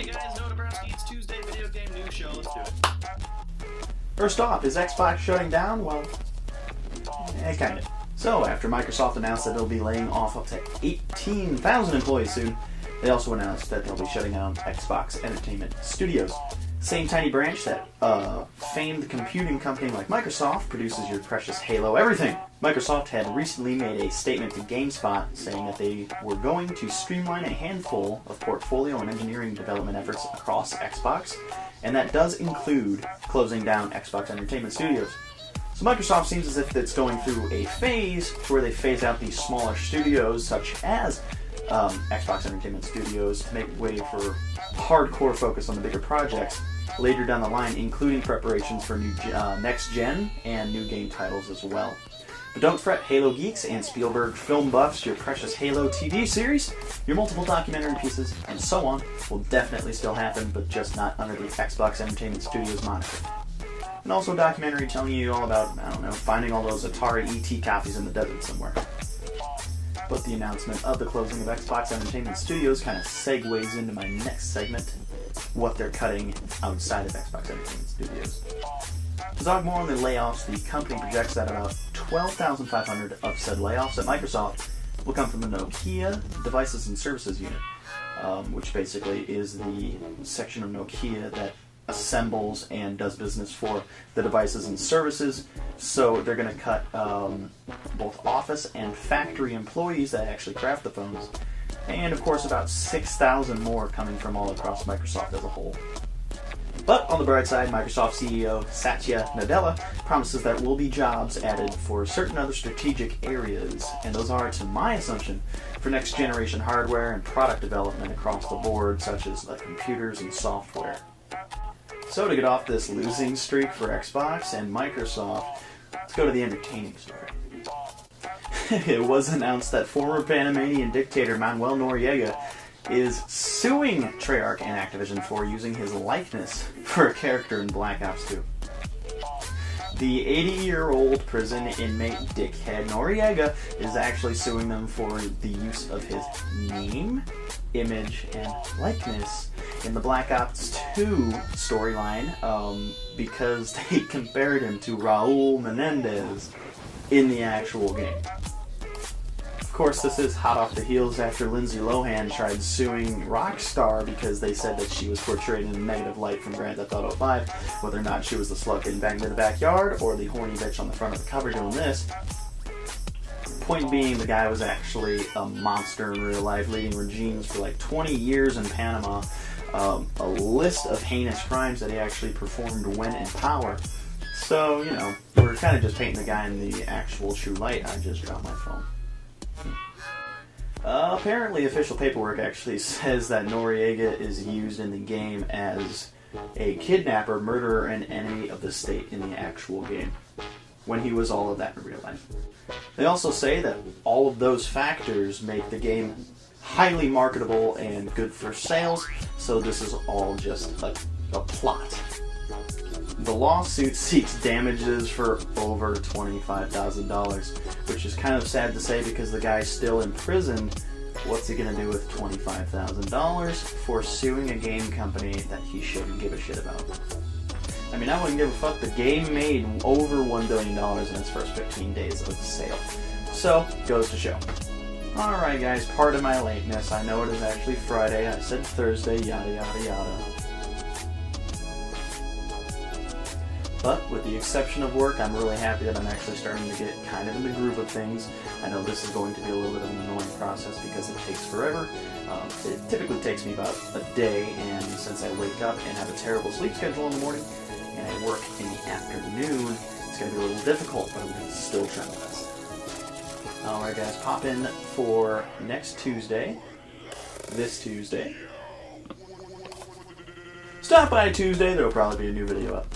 Hey guys, Noah Dabrowski, it's Tuesday Video Game News Show. Let's do it. First off, is Xbox shutting down? Well, kind of. So, after Microsoft announced that they'll be laying off up to 18,000 employees soon, they also announced that they'll be shutting down Xbox Entertainment Studios. Same tiny branch that famed computing company like Microsoft produces your precious Halo everything. Microsoft had recently made a statement to GameSpot saying that they were going to streamline a handful of portfolio and engineering development efforts across Xbox, and that does include closing down Xbox Entertainment Studios. So Microsoft seems as if it's going through a phase where they phase out these smaller studios such as Xbox Entertainment Studios to make way for hardcore focus on the bigger projects later down the line, including preparations for new next-gen and new game titles as well. But don't fret, Halo geeks and Spielberg film buffs, your precious Halo TV series, your multiple documentary pieces, and so on will definitely still happen, but just not under the Xbox Entertainment Studios moniker. And also a documentary telling you all about, I don't know, finding all those Atari ET copies in the desert somewhere. But the announcement of the closing of Xbox Entertainment Studios kind of segues into my next segment, what they're cutting outside of Xbox Entertainment Studios. To talk more on the layoffs, the company projects that about 12,500 of said layoffs at Microsoft will come from the Nokia Devices and Services Unit, which basically is the section of Nokia that assembles and does business for the devices and services. So they're going to cut both office and factory employees that actually craft the phones, and of course about 6,000 more coming from all across Microsoft as a whole. But on the bright side, Microsoft CEO Satya Nadella promises there will be jobs added for certain other strategic areas, and those are, to my assumption, for next generation hardware and product development across the board, such as computers and software. So to get off this losing streak for Xbox and Microsoft, let's go to the entertaining story. It was announced that former Panamanian dictator Manuel Noriega is suing Treyarch and Activision for using his likeness for a character in Black Ops 2. The 80-year-old prison inmate dickhead Noriega is actually suing them for the use of his name, image, and likeness in the Black Ops 2 storyline because they compared him to Raul Menendez in the actual game. Of course, this is hot off the heels after Lindsay Lohan tried suing Rockstar because they said that she was portrayed in a negative light from Grand Theft Auto 5, whether or not she was the slut getting banged in the backyard or the horny bitch on the front of the cover doing this. Point being, the guy was actually a monster in real life, leading regimes for like 20 years in Panama, a list of heinous crimes that he actually performed when in power. So, you know, we're kind of just painting the guy in the actual true light. I just dropped my phone. Apparently, official paperwork actually says that Noriega is used in the game as a kidnapper, murderer, and enemy of the state in the actual game, when he was all of that in real life. They also say that all of those factors make the game highly marketable and good for sales, so this is all just a plot. The lawsuit seeks damages for over $25,000, which is kind of sad to say because the guy's still imprisoned. What's he going to do with $25,000 for suing a game company that he shouldn't give a shit about? I mean, I wouldn't give a fuck. The game made over $1 billion in its first 15 days of sale. So, goes to show. Alright guys, pardon my lateness. I know it is actually Friday. I said Thursday, yada yada yada. But with the exception of work, I'm really happy that I'm actually starting to get kind of in the groove of things. I know this is going to be a little bit of an annoying process because it takes forever. It typically takes me about a day, and since I wake up and have a terrible sleep schedule in the morning, and I work in the afternoon, it's going to be a little difficult, but I'm going to still try my best. Alright guys, pop in for next Tuesday, this Tuesday. Stop by Tuesday, there will probably be a new video up.